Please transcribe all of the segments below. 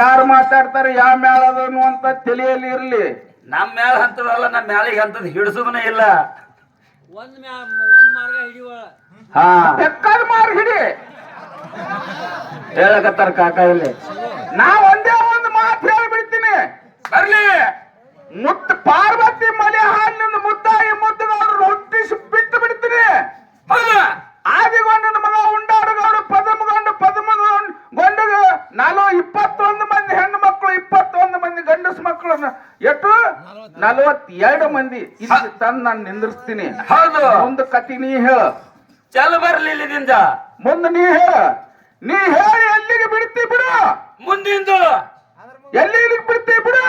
ಯಾರು ಮಾತಾಡ್ತಾರೆ ಯಾವ ಮ್ಯಾಲ ಅದನ್ನು ಅಂತ ತಿಳಿಯಲ್ಲಿ ಇರ್ಲಿ. ನಮ್ಮ ಮ್ಯಾಲ ಹಂತದಲ್ಲ, ನಮ್ಮ ಮ್ಯಾಲಿಗೆ ಹಂತದ ಹಿಡಿಸುದನೇ ಇಲ್ಲ. ಒಂದ್ ಮಾರ್ಗ ಹಿಡಿಯುವ ಹಾ ಬೆಕ್ಕದ ಮಾರ್ಗ ಹಿಡಿ ಹೇಳಕತ್ತಾರ ಕಾಕ ಇಲ್ಲಿ. ನಾ ಒಂದೇ ಒಂದು ಮಾತು ಹೇಳ್ಬಿಡ್ತೀನಿ, ಬರ್ಲಿ ಮುತ್ತ ಪಾರ್ವತಿ ಮಲೆ ಹಾಲಿನಿಂದ ಮುದ್ದಾಯಿ ಮುದ್ದಗೌಡರು ಹುಟ್ಟಿಸಿ ಬಿಟ್ಟು ಬಿಡ್ತೀನಿ. ಆದಿಗೊಂಡನ ಮಗ ಉಂಡಾಡುಗೌಡ ಪದಮಗೊಂಡ 21 ಮಂದಿ ಹೆಣ್ಣು ಮಕ್ಕಳು, 21 ಮಂದಿ ಗಂಡಸು ಮಕ್ಕಳು, ಎಷ್ಟು 42 ಮಂದಿ ಇಲ್ಲಿ ತಂದು ನಾನು ನಿಂದಿರ್ಸ್ತೀನಿ. ಹೌದು, ಮುಂದ ಕತಿ ನೀ ಹೇಳ. ಚಲ ಬರ್ಲಿ ಇಲ್ಲಿದಿಂದ. ಮುಂದೆ ನೀ ಹೇಳ, ನೀ ಹೇಳಿ ಎಲ್ಲಿಗೆ ಬಿಡ್ತಿ ಬಿಡು. ಮುಂದಿಂದು ಎಲ್ಲಿಗೆ ಬಿಡ್ತಿ ಬಿಡು.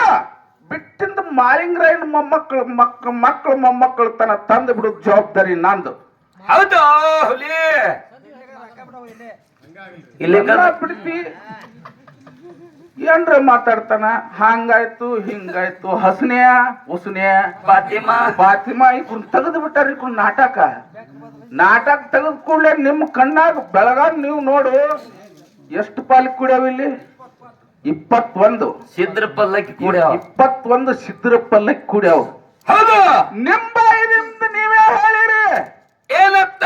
ಬಿಟ್ಟಿಂದ ಮಾಳಿಂಗರಾಯನ ಮಕ್ಕಳು ಮೊಮ್ಮಕ್ಕಳು ತನ ತಂದು ಬಿಡು ಜವಾಬ್ದಾರಿ ನಂದು. ಹೌದು ಹುಲಿ ಇಲ್ಲಿ ಬಿಡ್ತಿ ಏನ್ರ ಮಾತಾಡ್ತಾನ. ಹಂಗಾಯ್ತು ಹಿಂಗಾಯ್ತು, ಹಸನ್ಯಾ ಉಸನ್ಯಾ ಫಾತಿಮಾ ಇವ್ರನ್ನ ತೆಗೆದು ಬಿಟ್ಟಾರ. ಇವ್ರ ನಾಟಕ ತೆಗೆದ ಕೂಡಲೇ ನಿಮ್ಮ ಕಣ್ಣಾಗ ಬೆಳಗಾವ್ ನೀವು ನೋಡು ಎಷ್ಟು ಪಾಲಿಗೆ ಕುಡಿಯಾವ ಇಲ್ಲಿ? 21 ಸಿದ್ರ ಪಲ್ಲಕ್ಕಿ ಕೂಡ 21 ಸಿದ್ರ ಪಲ್ಲಕ್ಕಿ ಕುಡಿಯಾವ. ಹೌದು, ನಿಂಬ ನೀವೇ ಹೇಳಿರಿ ಏನತ್ತ?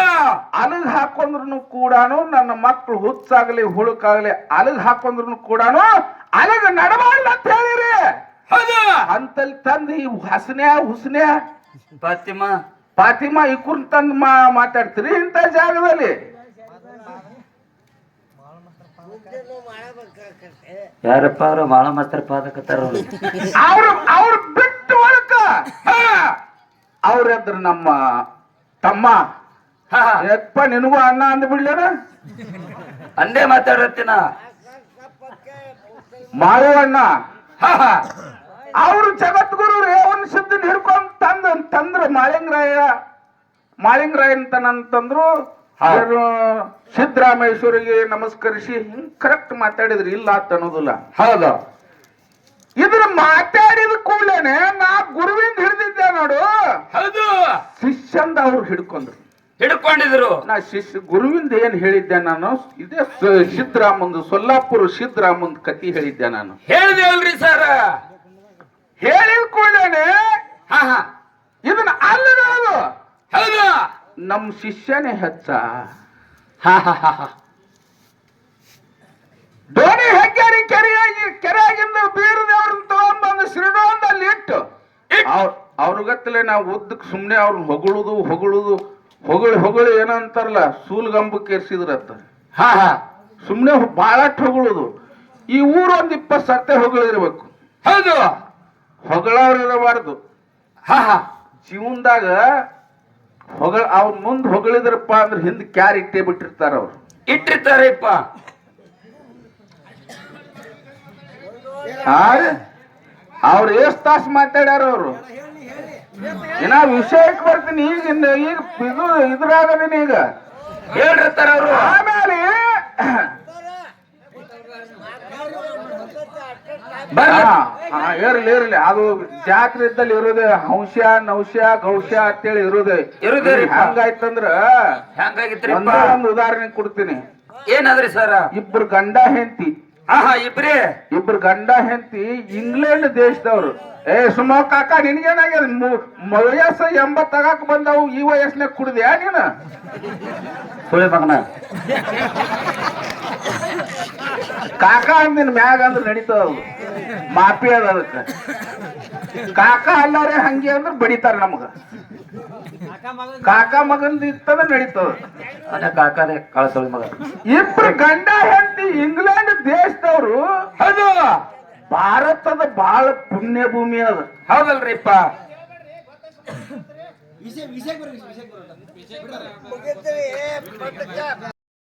ಅಲಗ್ ಹಾಕೊಂಡ್ರು ಕೂಡಾನು ನನ್ನ ಮಕ್ಕಳು ಹುಚ್ಚಾಗ್ಲಿ ಹುಳುಕಾಗ್ಲಿ ಅಲಗ್ ಹಾಕೊಂಡ್ರು ಕೂಡಾನು ಅಲಗ್ ನಡಬಾರ್ದು ಅಂತ ಹೇಳಿರಿ. ಹೌದು, ಅಂತಲ್ಲಿ ತಂದು ಈ ಹಸನ್ಯಾ ಹುಸನ್ಯಾ ಫಾತಿಮಾ ಇವ್ರನ್ನ ತಂದು ಮಾತಾಡ್ತೀರಿ ಇಂಥ ಜಾಗದಲ್ಲಿ. ಯಾರಪ್ಪ ಅವ್ರು ಬಾಳ ಮಾಸ್ತರ ಪಾದಕತ್ತಾರ. ಅವ್ರು ಬಿಟ್ಟು ಒಳಕ ಅವ್ರದ್ರ ನಮ್ಮ ತಮ್ಮ ಯಪ್ಪ ನಿನಗೂ ಅಣ್ಣ ಅಂದ್ ಬಿಡ್ಲೇನ? ಅಂದೇ ಮಾತಾಡತ್ತಿನ ಮಾಳು ಅಣ್ಣ. ಅವರು ಜಗದ್ಗುರು ರೇವಣ ಸಿದ್ಧನ ಹಿಡ್ಕೊಂಡ್ ತಂದ್ರ ಮಾಳಿಂಗರಾಯನ್ ತನಂತಂದ್ರು. ಸಿದ್ದರಾಮೇಶ್ವರಿಗೆ ನಮಸ್ಕರಿಸಿ ಹಿಂಗ್ ಕರೆಕ್ಟ್ ಮಾತಾಡಿದ್ರಿ, ಇಲ್ಲ ಅಂತ ಅನ್ನೋದಿಲ್ಲ. ಹೌದು, ಇದನ್ನ ಮಾತಾಡಿದ ಕೂಡಲೇನೆ ನಾ ಗುರುವಿಂದ ಹಿಡಿದಿದ್ದೆ ನೋಡು. ಹೌದು, ಶಿಷ್ಯಂದ ಅವ್ರು ಹಿಡ್ಕೊಂಡಿದ್ರು. ನಾ ಗುರುವಿಂದ ಏನ್ ಹೇಳಿದ್ದೆ ನಾನು? ಇದೇ ಸಿದ್ದರಾಮಂದು ಸೊಲ್ಲಾಪುರ ಸಿದ್ದರಾಮಂದ್ ಕತಿ ಹೇಳಿದ್ದೆ ನಾನು. ಹೇಳಿದೇವಲ್ರಿ ಸರ್? ಹೇಳಿದ ಕೂಡಲೇನೆ ಇದನ್ನ ಅಲ್ಲದು. ಹೌದು, ನಮ್ ಶಿಷ್ಯನೇ ಹೆಚ್ಚ. ಡೋಣಿ ಹೆಗ್ಗಾರಿ ಕೆರೆಯಾಗಿಂದ ಬೀರದೇವ್ರನ್ನ ತಗೊಂಡ್ಬಂದು ಶ್ರೀಡೋಂದಲ್ಲಿ ಇಟ್ಟು ಅವ್ರಿಗತ್ತಲೆ ನಾವು ಉದ್ದಕ್ಕೆ ಸುಮ್ನೆ ಅವ್ರನ್ನ ಹೊಗಳುದು ಏನಂತಾರಲ್ಲ, ಸೂಲ್ಗಂಬಕ್ಕೆ ಏರ್ಸಿದ್ರತ್ತ. ಸುಮ್ನೆ ಬಾಳಟ್ ಹೊಗಳುದು. ಈ ಊರು ಒಂದ್ 20 ಸರ್ತೆ ಹೊಗಳಿರ್ಬೇಕು. ಹೌದು, ಹೊಗಳವ್ರು ಇರಬಾರ್ದು. ಜೀವನದಾಗ ಅವ್ರ ಮುಂದ್ ಹೊಗಳಿದ್ರಪ್ಪ ಅಂದ್ರೆ ಹಿಂದ್ ಕ್ಯಾರ್ ಇಟ್ಟೇ ಬಿಟ್ಟಿರ್ತಾರ. ಅವ್ರು ಇಟ್ಟಿರ್ತಾರಪ್ಪ. ಅವ್ರು ಎಷ್ಟ್ ತಾಸು ಮಾತಾಡ್ಯಾರ ಅವರು. ಏನ ವಿಷಯಕ್ಕೆ ಬರ್ತೀನಿ ಈಗ ಇದ್ರಾಗದೀನಿ ಈಗ ಹೇಳಿರ್ತಾರ ಅವರು. ಆಮೇಲೆ ಇರ್ಲಿ ಅದು ಜಾತ್ರೆ ಇದ್ದಲ್ಲಿ ಇರೋದೆ ಹಂಶ ನೌಶ ಗೌಶ ಅಂತೇಳಿ ಇರೋದೆ. ಹಂಗಾಯ್ತಂದ್ರ ಒಂದು ಉದಾಹರಣೆ ಕೊಡ್ತೀನಿ. ಏನಾದ್ರಿ ಸರ್? ಇಬ್ರು ಗಂಡ ಹೆಂಡತಿ. ಇಬ್ರು ಗಂಡ ಹೆಂಡತಿ ಇಂಗ್ಲೆಂಡ್ ದೇಶದವ್ರು. ಸುಮ್ಮ ಕಾಕ ನಿನ್ಗೇನಾಗ್ಯದ? ವಯಸ್ಸು 80 ತಗಾಕ್ ಬಂದವು, ಈ ವಯಸ್ಸಿನಾಗ ಕುಡ್ದ್ಯಾ ನೀನು? ಸುಳಿ ಮಗನ ಕಾಕ ಅಂದಿನ ಮ್ಯಾಗ ಅಂದ್ರೆ ನಡೀತದ, ಮಾಪಿ ಅದ ಅದಕ್ಕೆ. ಕಾಕ ಅಲ್ಲಾರೆ ಹಂಗೆ ಅಂದ್ರೆ ಬಡಿತಾರ ನಮಗ. ಕಾಕ ಮಗಂದ ಇತ್ತದ ನಡೀತದ. ಕಾಕನೇ ಕಳಸೋಳಿ ಮಗ. ಇಬ್ರು ಗಂಡ ಹೆಂಡತಿ ಇಂಗ್ಲೆಂಡ್ ದೇಶದವ್ರು. ಹೌದು, ಭಾರತದ ಬಹಳ ಪುಣ್ಯ ಭೂಮಿ ಅದ. ಹೌದಲ್ರಿಪ್ಪ?